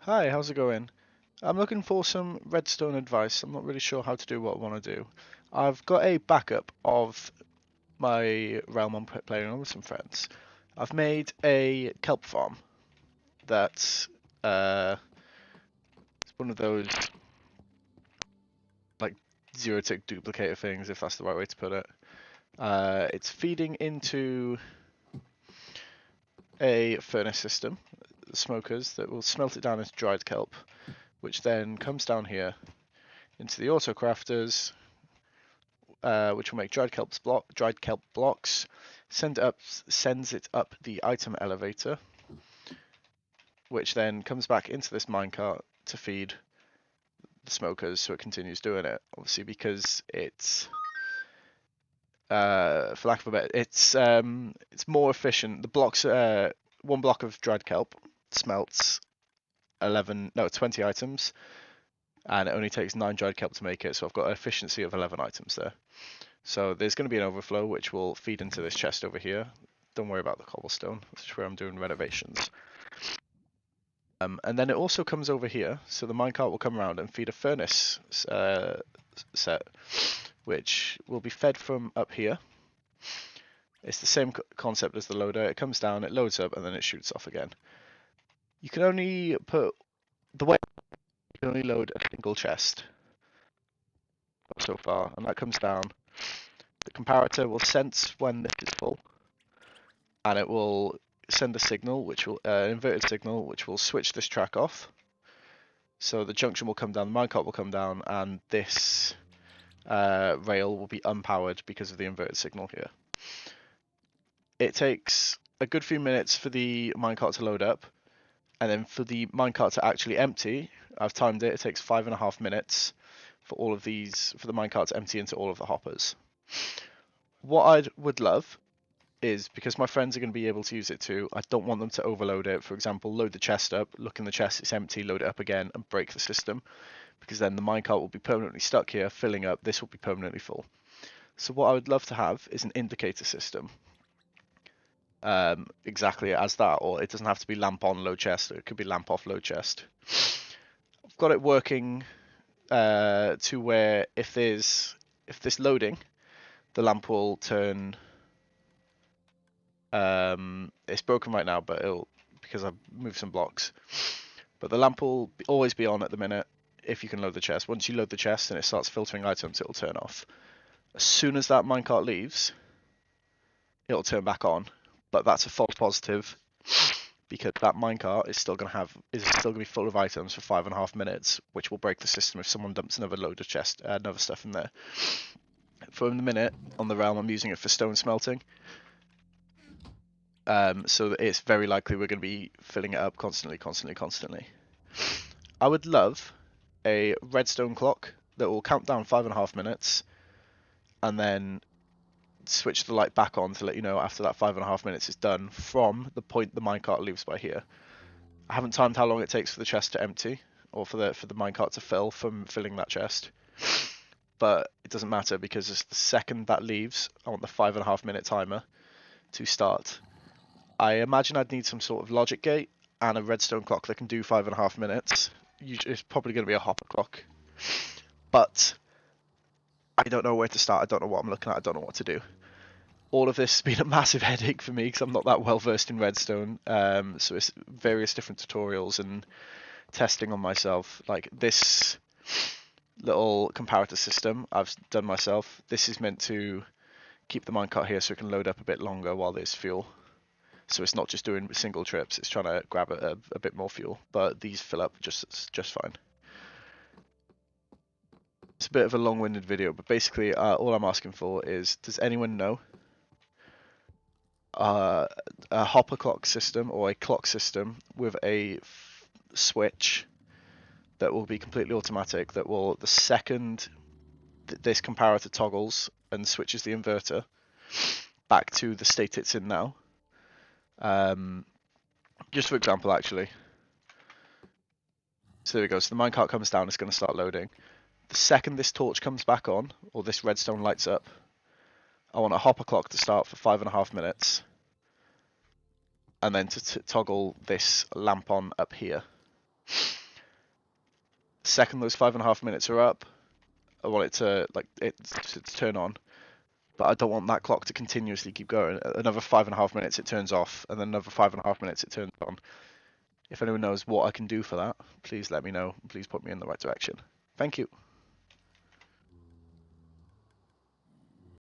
Hi, how's it going? I'm looking for some redstone advice. I'm not really sure how to do what I want to do. I've got a backup of my realm I'm playing on with some friends. I've made a kelp farm that's it's one of those like zero tick duplicator things, if that's the right way to put it. It's feeding into a furnace system, smokers that will smelt it down into dried kelp, which then comes down here into the auto crafters, which will make dried kelp blocks. Sends it up the item elevator, which then comes back into this minecart to feed the smokers, so it continues doing it. Obviously, because it's for lack of a better, it's more efficient. The blocks, one block of dried kelp smelts 20 items, and it only takes 9 dried kelp to make it. So I've got an efficiency of 11 items there. So there's going to be an overflow which will feed into this chest over here. Don't worry about the cobblestone, which is where I'm doing renovations. And then it also comes over here, so the minecart will come around and feed a furnace set, which will be fed from up here. It's the same concept as the loader. It comes down, it loads up, and then it shoots off again. You can only load a single chest so far, and that comes down. The comparator will sense when this is full, and it will send a signal, which will inverted signal, which will switch this track off. So the junction will come down, the minecart will come down, and this rail will be unpowered because of the inverted signal here. It takes a good few minutes for the minecart to load up, and then for the minecart to actually empty, I've timed it. It takes 5.5 minutes for all of these, for the minecart to empty into all of the hoppers. What I would love is, because my friends are going to be able to use it too, I don't want them to overload it. For example, load the chest up, look in the chest, it's empty, load it up again and break the system, because then the minecart will be permanently stuck here, filling up, this will be permanently full. So what I would love to have is an indicator system. Exactly as that, or it doesn't have to be lamp on load chest, it could be lamp off load chest. I've got it working to where if this loading, the lamp will turn. It's broken right now, but it'll, because I've moved some blocks. But the lamp will always be on at the minute if you can load the chest. Once you load the chest and it starts filtering items, it'll turn off. As soon as that minecart leaves, it'll turn back on. But that's a false positive, because that minecart is still going to be full of items for 5.5 minutes, which will break the system if someone dumps another load of chest, another stuff in there. For the minute on the realm, I'm using it for stone smelting. So it's very likely we're going to be filling it up constantly. I would love a redstone clock that will count down 5.5 minutes, and then switch the light back on to let you know after that 5.5 minutes is done from the point the minecart leaves by here. I haven't timed how long it takes for the chest to empty, or for the minecart to fill from filling that chest, but it doesn't matter, because it's the second that leaves, I want the 5.5 minute timer to start. I imagine I'd need some sort of logic gate and a redstone clock that can do 5.5 minutes. It's probably going to be a hopper clock, but I don't know where to start. I don't know what I'm looking at. I don't know what to do. All of this has been a massive headache for me because I'm not that well versed in redstone. So it's various different tutorials and testing on myself. Like this little comparator system I've done myself. This is meant to keep the minecart here so it can load up a bit longer while there's fuel. So it's not just doing single trips, it's trying to grab a bit more fuel, but these fill up just fine. It's a bit of a long-winded video, but basically all I'm asking for is, does anyone know a hopper clock system or a clock system with a switch that will be completely automatic, that will, the second this comparator toggles and switches the inverter back to the state it's in now, just for example, actually. So there we go. So the minecart comes down, it's going to start loading. The second this torch comes back on, or this redstone lights up, I want a hopper clock to start for 5.5 minutes, and then to toggle this lamp on up here. second those 5.5 minutes are up, I want it to to turn on. But I don't want that clock to continuously keep going. Another 5.5 minutes it turns off, and then another 5.5 minutes it turns on. If anyone knows what I can do for that, please let me know. Please put me in the right direction. Thank you.